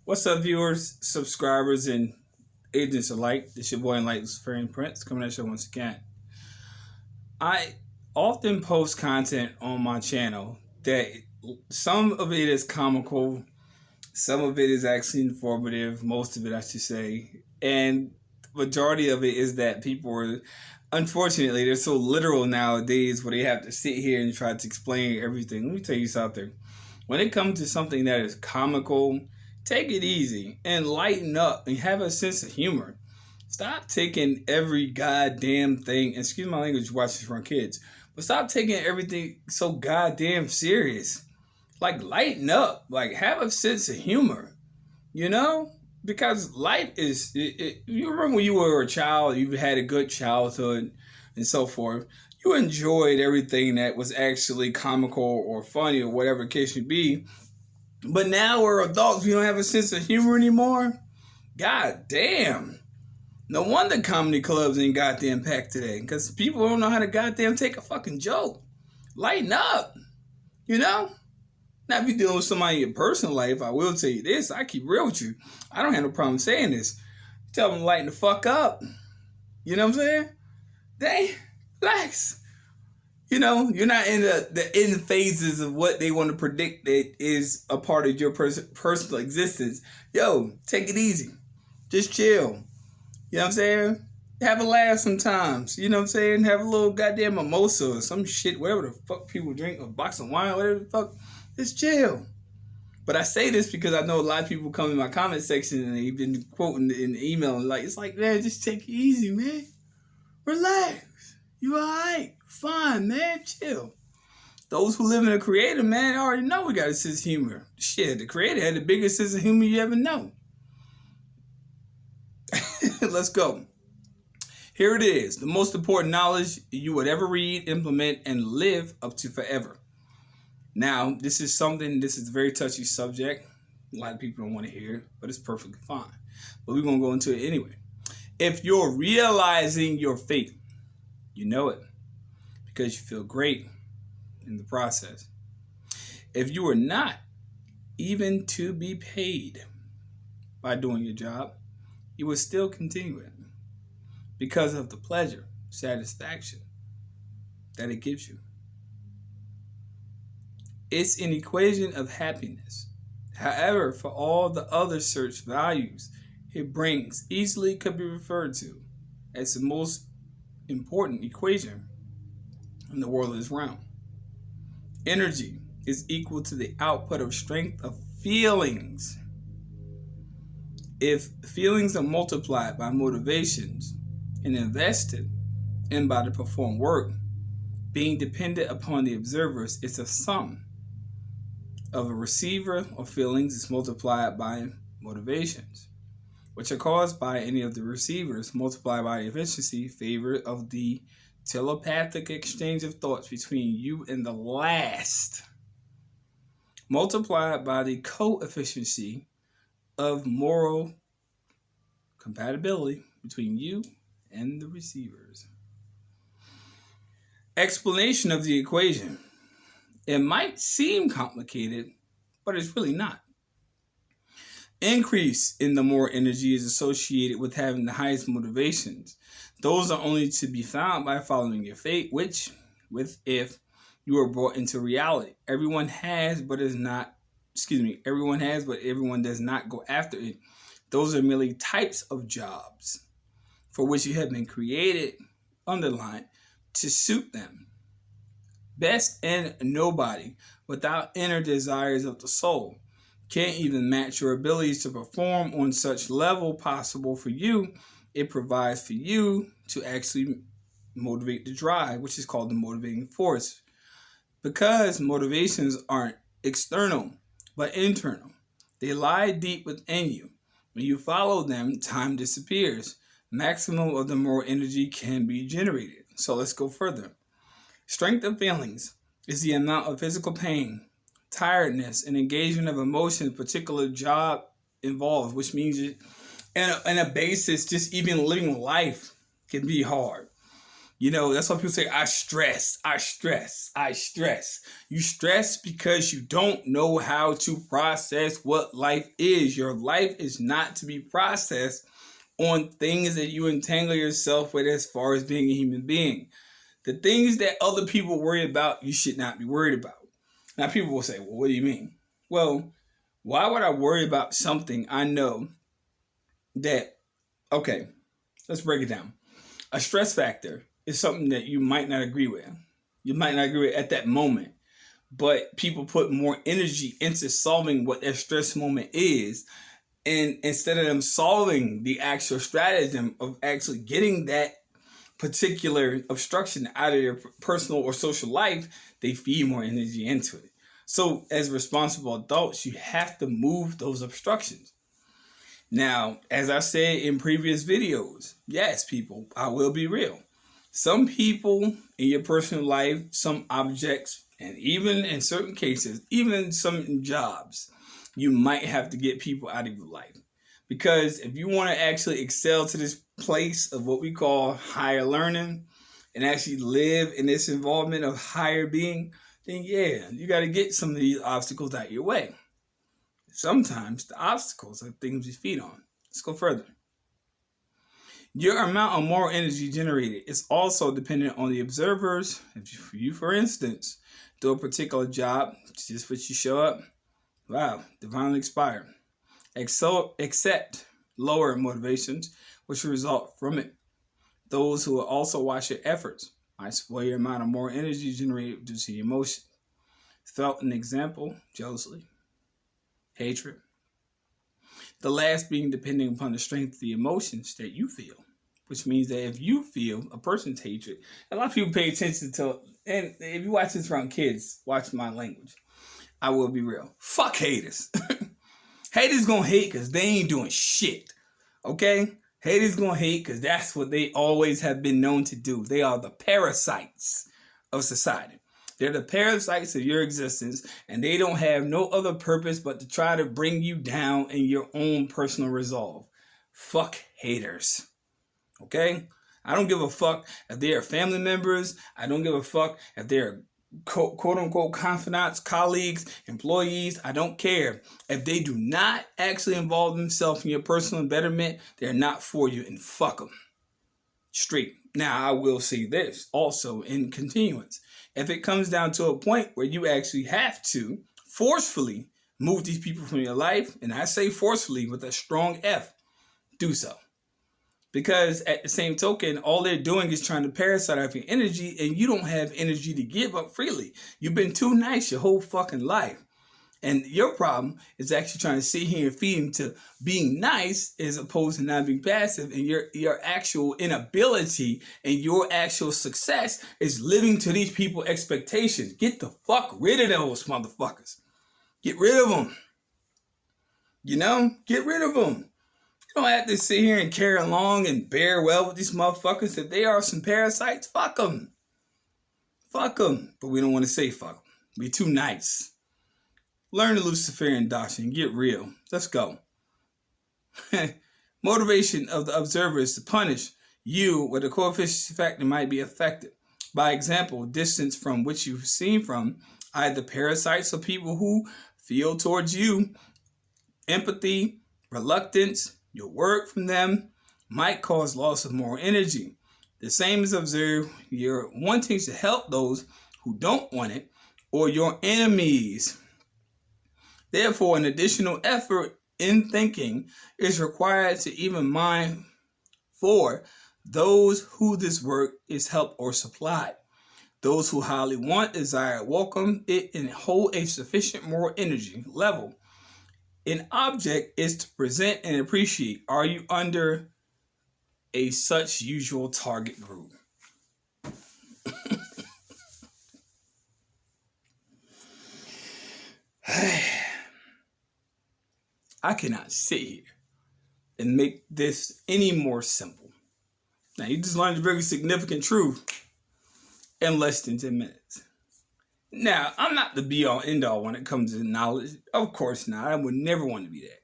What's up, viewers, subscribers, and agents alike? This your boy Enlightened Luciferian Prince coming at you once again. I often post content on my channel that some of it is comical, some of it is actually informative, most of it I should say, and the majority of it is that people are, unfortunately, they're so literal nowadays where they have to sit here and try to explain everything. Let me tell you something. When it comes to something that is comical, take it easy and lighten up and have a sense of humor. Stop taking every goddamn thing, excuse my language, watch this from kids, but stop taking everything so goddamn serious. Like, lighten up. Like, have a sense of humor, you know? Because life is, you remember when you were a child, you had a good childhood and so forth. You enjoyed everything that was actually comical or funny or whatever the case may be. But now we're adults, we don't have a sense of humor anymore. God damn. No wonder comedy clubs ain't goddamn packed today. Because people don't know how to goddamn take a fucking joke. Lighten up. You know? Now, if you're dealing with somebody in your personal life, I will tell you this. I keep real with you. I don't have no problem saying this. Tell them to lighten the fuck up. You know what I'm saying? They relax. You know, you're not in the end phases of what they want to predict that is a part of your personal existence. Yo, take it easy. Just chill. You know what I'm saying? Have a laugh sometimes. You know what I'm saying? Have a little goddamn mimosa or some shit, whatever the fuck people drink, a box of wine, whatever the fuck. Just chill. But I say this because I know a lot of people come in my comment section and they've been quoting in the email and it's like, man, just take it easy, man. Relax. You alright? Fine, man. Chill. Those who live in the creator, man, already know we got a sense of humor. Shit, the creator had the biggest sense of humor you ever know. Let's go. Here it is. The most important knowledge you would ever read, implement, and live up to forever. Now, this is a very touchy subject. A lot of people don't want to hear it, but it's perfectly fine. But we're going to go into it anyway. If you're realizing your fate, you know it because you feel great in the process. If you are not even to be paid by doing your job, you will still continue it because of the pleasure, satisfaction that it gives you. It's an equation of happiness. However, for all the other search values it brings, easily could be referred to as the most important equation in the world of this realm. Energy is equal to the output of strength of feelings. If feelings are multiplied by motivations and invested in by the performed work, being dependent upon the observers, it's a sum of a receiver of feelings is multiplied by motivations, which are caused by any of the receivers, multiplied by the efficiency favor of the telepathic exchange of thoughts between you and the last, multiplied by the co-efficiency of moral compatibility between you and the receivers. Explanation of the equation. It might seem complicated, but it's really not. Increase in the more energy is associated with having the highest motivations. Those are only to be found by following your fate, if you are brought into reality. Everyone has, but everyone does not go after it. Those are merely types of jobs for which you have been created, underlined, to suit them. Best and nobody, without inner desires of the soul, can't even match your abilities to perform on such level possible for you. It provides for you to actually motivate the drive, which is called the motivating force. Because motivations aren't external, but internal. They lie deep within you. When you follow them, time disappears. Maximum of the moral energy can be generated. So let's go further. Strength of feelings is the amount of physical pain, tiredness, and engagement of emotion a particular job involves, which means and a basis, just even living life can be hard. You know, that's why people say, I stress, I stress, I stress. You stress because you don't know how to process what life is. Your life is not to be processed on things that you entangle yourself with as far as being a human being. The things that other people worry about, you should not be worried about. Now, people will say, well, what do you mean? Well, why would I worry about something I know that, okay, let's break it down. A stress factor is something that you might not agree with. You might not agree with at that moment, but people put more energy into solving what their stress moment is. And instead of them solving the actual stratagem of actually getting that particular obstruction out of their personal or social life, they feed more energy into it. So as responsible adults, you have to move those obstructions. Now, as I said in previous videos, yes, people, I will be real. Some people in your personal life, some objects, and even in certain cases, even some jobs, you might have to get people out of your life. Because if you want to actually excel to this place of what we call higher learning and actually live in this involvement of higher being, then yeah, you got to get some of these obstacles out your way. Sometimes the obstacles are things we feed on. Let's go further. Your amount of moral energy generated is also dependent on the observers. If you, for instance, do a particular job, just what you show up, wow, divinely inspired. Accept lower motivations, which result from it. Those who will also watch your efforts might spoil your amount of moral energy generated due to your emotion. Felt an example, jealousy, hatred. The last being depending upon the strength of the emotions that you feel, which means that if you feel a person's hatred, a lot of people pay attention to, and if you watch this around kids, watch my language. I will be real. Fuck haters. Haters gonna hate because they ain't doing shit. Okay? Haters gonna hate because that's what they always have been known to do. They are the parasites of society. They're the parasites of your existence, and they don't have no other purpose but to try to bring you down in your own personal resolve. Fuck haters. Okay? I don't give a fuck if they are family members. I don't give a fuck if they're quote unquote confidants, colleagues, employees. I don't care. If they do not actually involve themselves in your personal betterment, they're not for you, and fuck them. Straight. Now, I will say this also in continuance. If it comes down to a point where you actually have to forcefully move these people from your life, and I say forcefully with a strong F, do so. Because at the same token, all they're doing is trying to parasite off your energy, and you don't have energy to give up freely. You've been too nice your whole fucking life. And your problem is actually trying to sit here and feed into being nice as opposed to not being passive. And your actual inability and your actual success is living to these people's expectations. Get the fuck rid of those motherfuckers. Get rid of them. You know? Get rid of them. You don't have to sit here and carry along and bear well with these motherfuckers. If they are some parasites, fuck them. Fuck them. But we don't want to say fuck them. We're too nice. Learn the Luciferian doctrine. Get real. Let's go. Motivation of the observer is to punish you where the coefficient factor might be affected. By example, distance from which you've seen from either parasites or people who feel towards you, empathy, reluctance, your work from them might cause loss of moral energy. The same is observed. You're wanting to help those who don't want it or your enemies. Therefore, an additional effort in thinking is required to even mind for those who this work is helped or supplied. Those who highly want, desire, welcome it, and hold a sufficient moral energy level. An object is to present and appreciate. Are you under a such usual target group? I cannot sit here and make this any more simple. Now, you just learned a very significant truth in less than 10 minutes. Now, I'm not the be-all, end-all when it comes to knowledge. Of course not. I would never want to be that.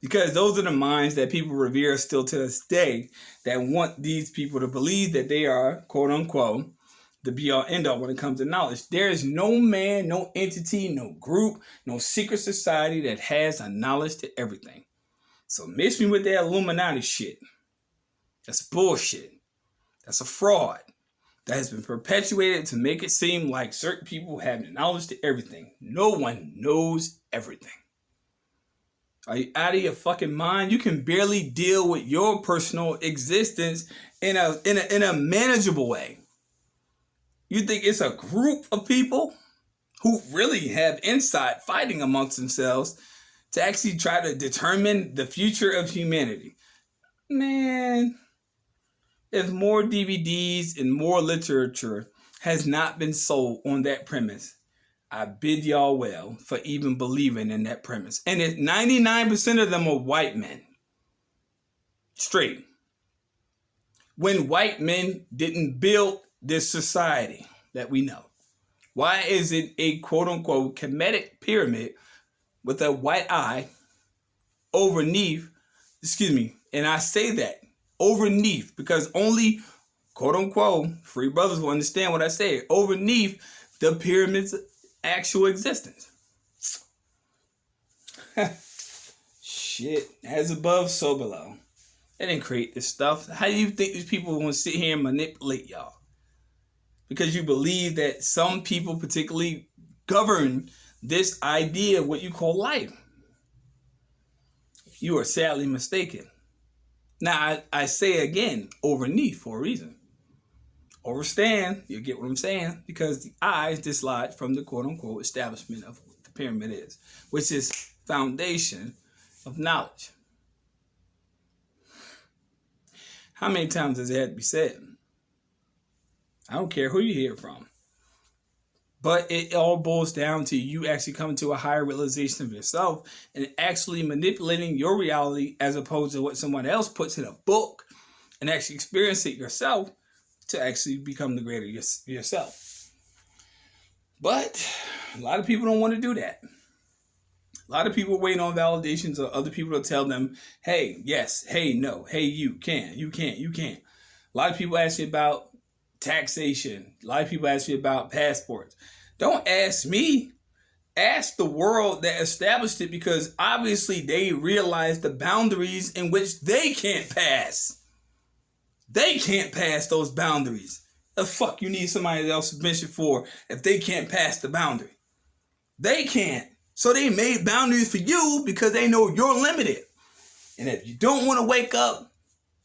Because those are the minds that people revere still to this day, that want these people to believe that they are, quote unquote, the be-all end-all when it comes to knowledge. There is no man, no entity, no group, no secret society that has a knowledge to everything. So mix me with that Illuminati shit. That's bullshit. That's a fraud that has been perpetuated to make it seem like certain people have the knowledge to everything. No one knows everything. Are you out of your fucking mind? You can barely deal with your personal existence in a manageable way. You think it's a group of people who really have insight fighting amongst themselves to actually try to determine the future of humanity? Man, if more DVDs and more literature has not been sold on that premise, I bid y'all well for even believing in that premise. And 99% of them are white men. Straight. When white men didn't build this society that we know. Why is it a quote-unquote Kemetic pyramid with a white eye overneath, and I say that, overneath, because only quote-unquote free brothers will understand what I say, overneath the pyramid's actual existence. Shit, as above, so below. They didn't create this stuff. How do you think these people want to sit here and manipulate y'all? Because you believe that some people particularly govern this idea of what you call life. You are sadly mistaken. Now, I say again, overneath for a reason. Overstand, you get what I'm saying, because the eye is dislodged from the quote-unquote establishment of what the pyramid is, which is foundation of knowledge. How many times does it have to be said? I don't care who you hear it from. But it all boils down to you actually coming to a higher realization of yourself and actually manipulating your reality as opposed to what someone else puts in a book and actually experience it yourself to actually become the greater yourself. But a lot of people don't want to do that. A lot of people wait on validations of other people to tell them, hey, yes, hey, no, hey, you can't. A lot of people ask me about taxation. A lot of people ask me about passports. Don't ask me. Ask the world that established it, because obviously they realize the boundaries in which they can't pass. They can't pass those boundaries. The fuck you need somebody else's permission for if they can't pass the boundary? They can't. So they made boundaries for you because they know you're limited. And if you don't want to wake up,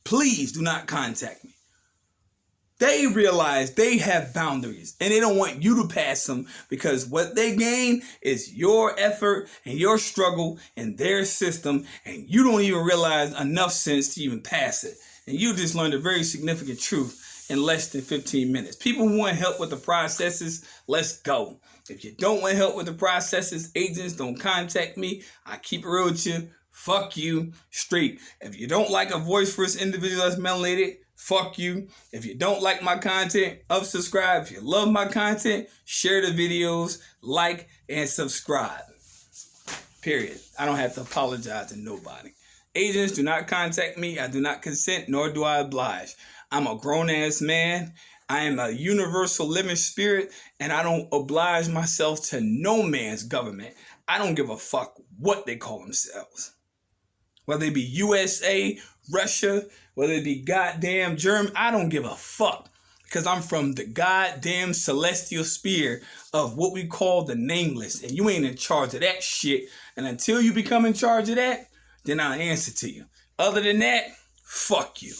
please do not contact me. They realize they have boundaries and they don't want you to pass them, because what they gain is your effort and your struggle in their system, and you don't even realize enough sense to even pass it. And you just learned a very significant truth in less than 15 minutes. People who want help with the processes, let's go. If you don't want help with the processes, agents, don't contact me. I keep it real with you. Fuck you straight. If you don't like a voice for this individual that's melanated, fuck you. If you don't like my content, unsubscribe. If you love my content, share the videos, like, and subscribe. Period. I don't have to apologize to nobody. Agents, do not contact me. I do not consent, nor do I oblige. I'm a grown-ass man. I am a universal living spirit, and I don't oblige myself to no man's government. I don't give a fuck what they call themselves. Whether it be USA, Russia, whether it be goddamn German, I don't give a fuck. Because I'm from the goddamn celestial sphere of what we call the nameless. And you ain't in charge of that shit. And until you become in charge of that, then I'll answer to you. Other than that, fuck you.